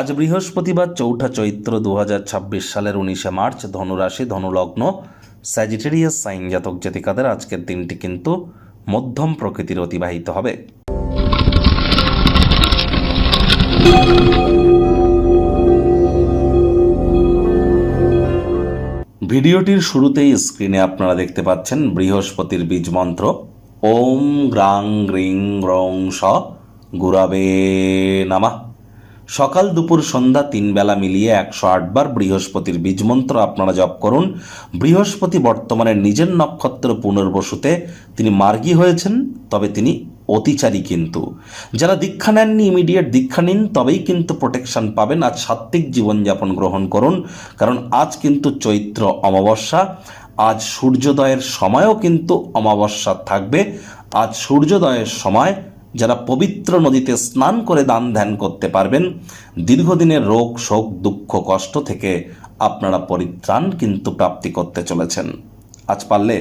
আজ বৃহস্পতিবার 4ঠা চৈত্র 2026 সালের 19শে মার্চ, ধনুরাশি, ধনুলগ্ন, স্যাজিটেরিয়াস সাইন জাতক জাতিকাদের আজকের দিনটি কিন্তু মধ্যম প্রকৃতির অতিবাহিত হবে। ভিডিওটির শুরুতেই স্ক্রিনে আপনারা দেখতে পাচ্ছেন বৃহস্পতির বীজ মন্ত্র ওম গ্রাং গ্রিং গ্রং স গুরাবে নামা। সকাল দুপুর সন্ধ্যা 3 বেলা মিলিয়ে 108 বার বৃহস্পতির বীজ মন্ত্র আপনারা জপ করুন। বৃহস্পতি বর্তমানে নিজের নক্ষত্র পুনর্বসুতে তিনি মার্গী হয়েছেন, তবে তিনি অতিচারী কিন্তু। যারা দীক্ষা নেননি ইমিডিয়েট দীক্ষা নিন, তবেই কিন্তু প্রোটেকশন পাবেন। আজ সাত্ত্বিক জীবনযাপন গ্রহণ করুন, কারণ আজ কিন্তু চৈত্র অমাবস্যা। আজ সূর্যোদয়ের সময়ও কিন্তু অমাবস্যা থাকবে। আজ সূর্যোদয়ের সময় যারা পবিত্র নদীতে স্নান করে দান ধ্যান করতে পারবেন, দীর্ঘদিনের রোগ শোক দুঃখ কষ্ট থেকে আপনারা পরিত্রাণ কিন্তু প্রাপ্তি করতে চলেছেন। আজ পারলে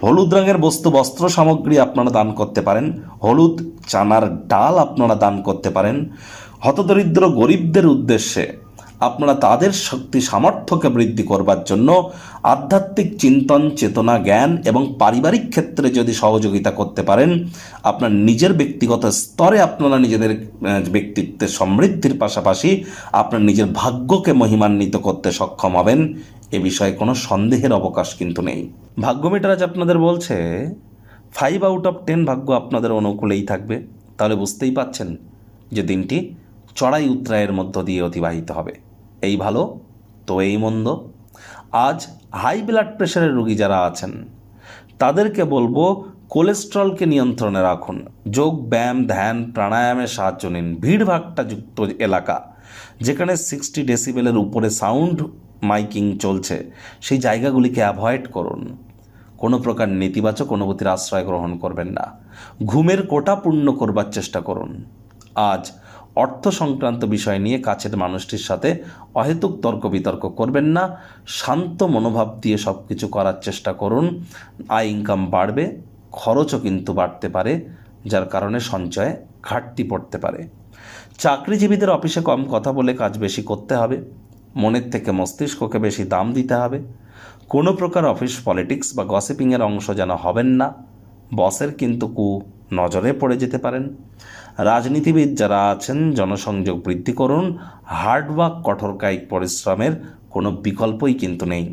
হলুদ রঙের বস্তু বস্ত্র সামগ্রী আপনারা দান করতে পারেন। হলুদ চানার ডাল আপনারা দান করতে পারেন। হতদরিদ্র গরিবদের উদ্দেশ্যে আপনারা তাদের শক্তি সামর্থ্যকে বৃদ্ধি করবার জন্য আধ্যাত্মিক চিন্তন চেতনা জ্ঞান এবং পারিবারিক ক্ষেত্রে যদি সহযোগিতা করতে পারেন, আপনার নিজের ব্যক্তিগত স্তরে আপনারা নিজেদের ব্যক্তিত্বের সমৃদ্ধির পাশাপাশি আপনার নিজের ভাগ্যকে মহিমান্বিত করতে সক্ষম হবেন। এ বিষয়ে কোনো সন্দেহের অবকাশ কিন্তু নেই। ভাগ্য মিটার আজ আপনাদের বলছে 5 আউট অফ 10 ভাগ্য আপনাদের অনুকূলেই থাকবে। তাহলে বুঝতেই পাচ্ছেন যে দিনটি চড়াই উতরাইয়ের মধ্য দিয়ে অতিবাহিত হবে। এই ভালো তো এই মন্দ। আজ হাই ব্লাড প্রেশারের রোগী যারা আছেন তাদেরকে বলবো কোলেস্ট্রলকে নিয়ন্ত্রণে রাখুন। যোগ ব্যায়াম ধ্যান প্রাণায়ামের সাহায্য নিন। ভিড়ভাট্টা যুক্ত এলাকা যেখানে 60 ডেসিবেলের উপরে সাউন্ড মাইকিং চলছে, সেই জায়গাগুলিকে অ্যাভয়েড করুন। কোনো প্রকার নেতিবাচক অনুভূতির আশ্রয় গ্রহণ করবেন না। ঘুমের কোটা পূর্ণ করবার চেষ্টা করুন। আজ অর্থ সংক্রান্ত বিষয় নিয়ে কাছের মানুষটির সাথে অহেতুক তর্ক বিতর্ক করবেন না। শান্ত মনোভাব দিয়ে সব কিছু করার চেষ্টা করুন। আয় ইনকাম বাড়বে, খরচও কিন্তু বাড়তে পারে, যার কারণে সঞ্চয়ে ঘাটতি পড়তে পারে। চাকরিজীবীদের অফিসে কম কথা বলে কাজ বেশি করতে হবে। মনের থেকে মস্তিষ্ককে বেশি দাম দিতে হবে। কোনো প্রকার অফিস পলিটিক্স বা গসিপিংয়ের অংশ যেন হবেন না। বসের কিন্তু নজরে পড়ে যেতে পারেন। রাজনীতিবিদ যারা আছেন জনসংযোগ বৃদ্ধি করুন। হার্ডওয়ার্ক কঠোর কায়িক পরিশ্রমের কোনো বিকল্পই কিন্তু নেই।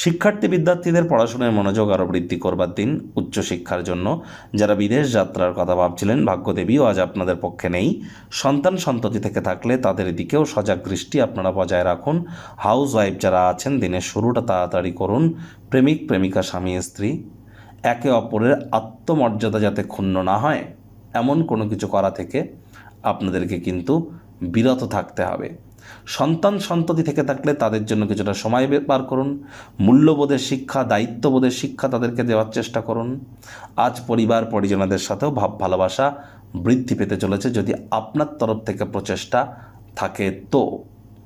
শিক্ষার্থী বিদ্যার্থীদের পড়াশোনায় মনোযোগ আরও বৃদ্ধি করবার দিন। উচ্চশিক্ষার জন্য যারা বিদেশ যাত্রার কথা ভাবছিলেন, ভাগ্যদেবীও আজ আপনাদের পক্ষে নেই। সন্তান সন্ততি থেকে থাকলে তাদের দিকেও সজাগ দৃষ্টি আপনারা বজায় রাখুন। হাউস ওয়াইফ যারা আছেন দিনের শুরুটা তাড়াতাড়ি করুন। প্রেমিক প্রেমিকা স্বামী স্ত্রী একে অপরের আত্মমর্যাদা যাতে ক্ষুণ্ণ না হয়, এমন কোনো কিছু করা থেকে আপনাদেরকে কিন্তু বিরত থাকতে হবে। সন্তান সন্ততি থেকে থাকলে তাদের জন্য কিছুটা সময় বার করুন। মূল্যবোধের শিক্ষা দায়িত্ববোধের শিক্ষা তাদেরকে দেওয়ার চেষ্টা করুন। আজ পরিবার পরিজনদের সাথেও ভাব ভালোবাসা বৃদ্ধি পেতে চলেছে, যদি আপনার তরফ থেকে প্রচেষ্টা থাকে তো।